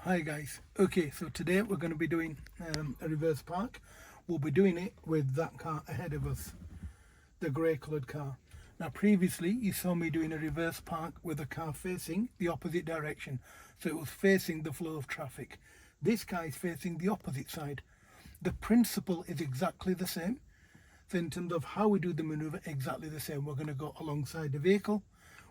Hi guys. Okay, so today we're going to be doing a reverse park. We'll be doing it with that car ahead of us, the grey coloured car. Now previously you saw me doing a reverse park with a car facing the opposite direction, so it was facing the flow of traffic. This car is facing the opposite side. The principle is exactly the same. So in terms of how we do the manoeuvre, exactly the same. We're going to go alongside the vehicle.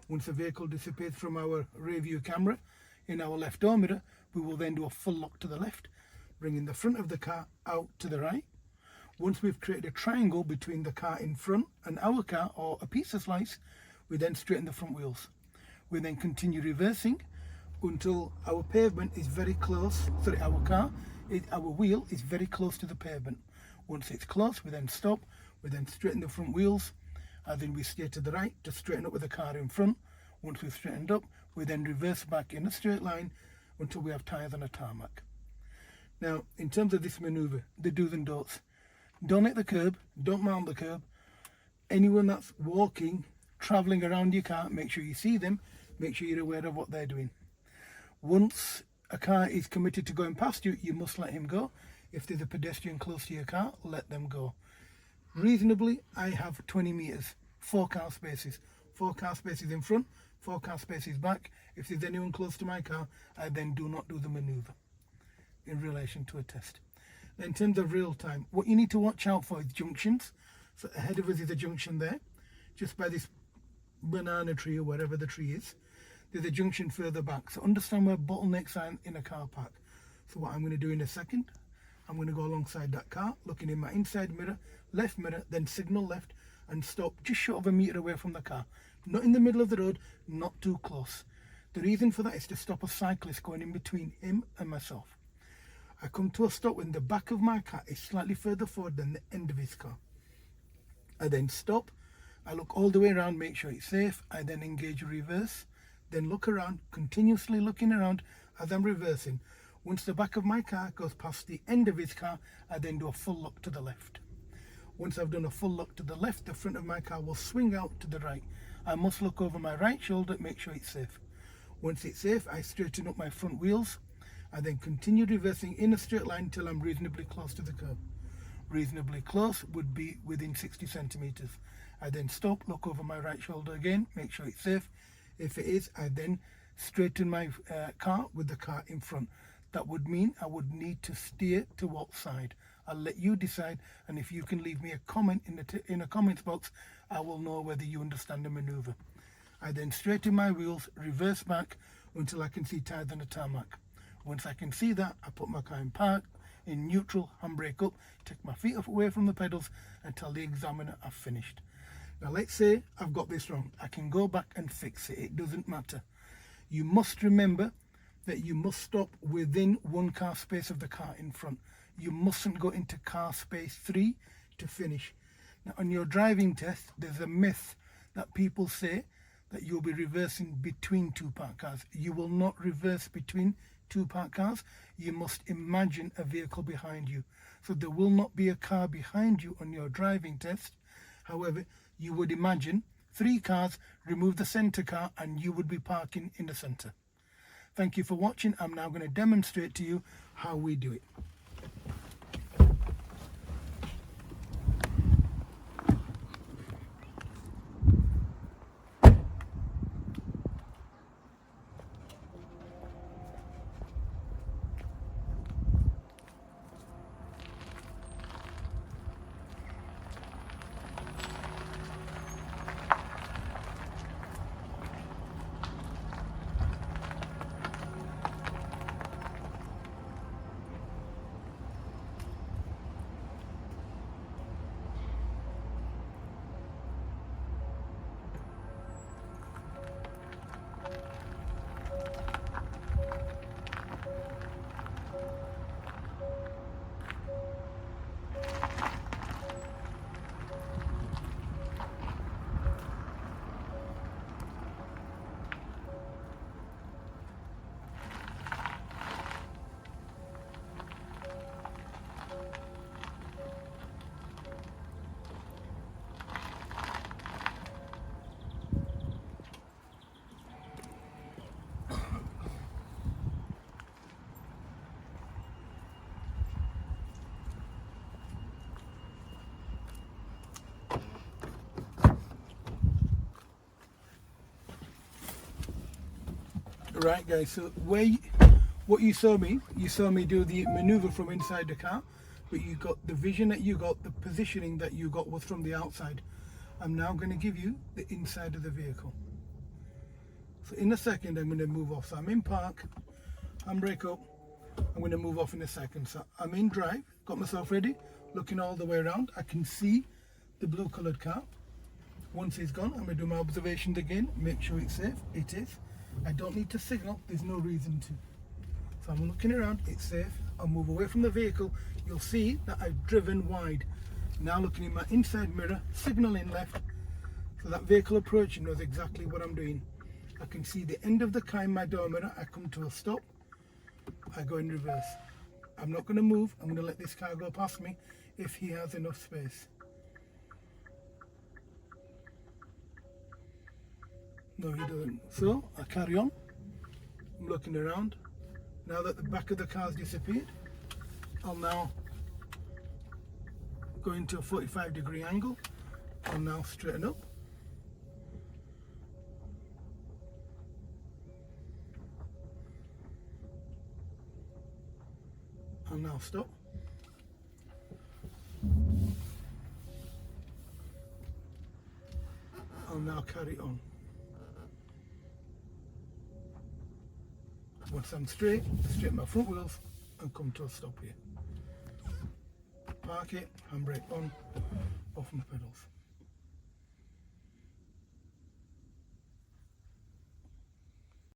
Once the vehicle dissipates from our rear view camera in our left door mirror, we will then do a full lock to the left, bringing the front of the car out to the right. Once we've created a triangle between the car in front and our car, or a pizza slice, we then straighten the front wheels. We then continue reversing until our pavement is very close, our wheel is very close to the pavement. Once it's close, we then stop, we then straighten the front wheels, and then we steer to the right to straighten up with the car in front. Once we've straightened up, we then reverse back in a straight line until we have tyres on a tarmac. Now, in terms of this manoeuvre, the do's and don'ts. Don't hit the curb, don't mount the curb. Anyone that's walking, travelling around your car, make sure you see them, make sure you're aware of what they're doing. Once a car is committed to going past you, you must let him go. If there's a pedestrian close to your car, let them go. Reasonably, I have 20 metres, 4 car spaces. 4 car spaces in front, 4 car spaces back. If there's anyone close to my car, I then do not do the manoeuvre in relation to a test. Now, in terms of real time, what you need to watch out for is junctions. So ahead of us is a junction there, just by this banana tree or wherever the tree is. There's a junction further back. So understand where bottlenecks are in a car park. So what I'm going to do in a second, I'm going to go alongside that car, looking in my inside mirror, left mirror, then signal left and stop just short of a metre away from the car. Not in the middle of the road, not too close. The reason for that is to stop a cyclist going in between him and myself. I come to a stop when the back of my car is slightly further forward than the end of his car. I then stop, I look all the way around, make sure it's safe, I then engage reverse, then look around, continuously looking around as I'm reversing. Once the back of my car goes past the end of his car, I then do a full lock to the left. Once I've done a full lock to the left, the front of my car will swing out to the right. I must look over my right shoulder, make sure it's safe. Once it's safe, I straighten up my front wheels. I then continue reversing in a straight line until I'm reasonably close to the curb. Reasonably close would be within 60 centimetres. I then stop, look over my right shoulder again, make sure it's safe. If it is, I then straighten my car with the car in front. That would mean I would need to steer to what side. I'll let you decide, and if you can leave me a comment in the comments box, I will know whether you understand the manoeuvre. I then straighten my wheels, reverse back until I can see tyres on the tarmac. Once I can see that, I put my car in park, in neutral, handbrake up, take my feet away from the pedals and tell the examiner I've finished. Now let's say I've got this wrong. I can go back and fix it. It doesn't matter. You must remember that you must stop within 1 car space of the car in front. You mustn't go into car space 3 to finish. Now on your driving test, there's a myth that people say that you'll be reversing between 2 parked cars. You will not reverse between 2 parked cars. You must imagine a vehicle behind you. So there will not be a car behind you on your driving test. However, you would imagine 3 cars, remove the centre car, and you would be parking in the centre. Thank you for watching. I'm now going to demonstrate to you how we do it. Right guys, so what you saw me do the maneuver from inside the car, but you got the vision that you got, the positioning that you got was from the outside. I'm now going to give you the inside of the vehicle. So in a second I'm going to move off. So I'm in park, handbrake up, I'm going to move off in a second. So I'm in drive, got myself ready, looking all the way around. I can see the blue coloured car. Once it's gone, I'm going to do my observations again, make sure it's safe. It is. I don't need to signal, there's no reason to. So I'm looking around, it's safe. I'll move away from the vehicle. You'll see that I've driven wide. Now looking in my inside mirror, signaling left. So that vehicle approaching knows exactly what I'm doing. I can see the end of the car in my door mirror. I come to a stop. I go in reverse. I'm not going to move. I'm going to let this car go past me if he has enough space. No, he doesn't. So I carry on. I'm looking around. Now that the back of the car's disappeared, I'll now go into a 45-degree angle. I'll now straighten up. I'll now stop. I'll now carry on. Once I'm straighten my front wheels and come to a stop here. Park it, handbrake on, off my pedals.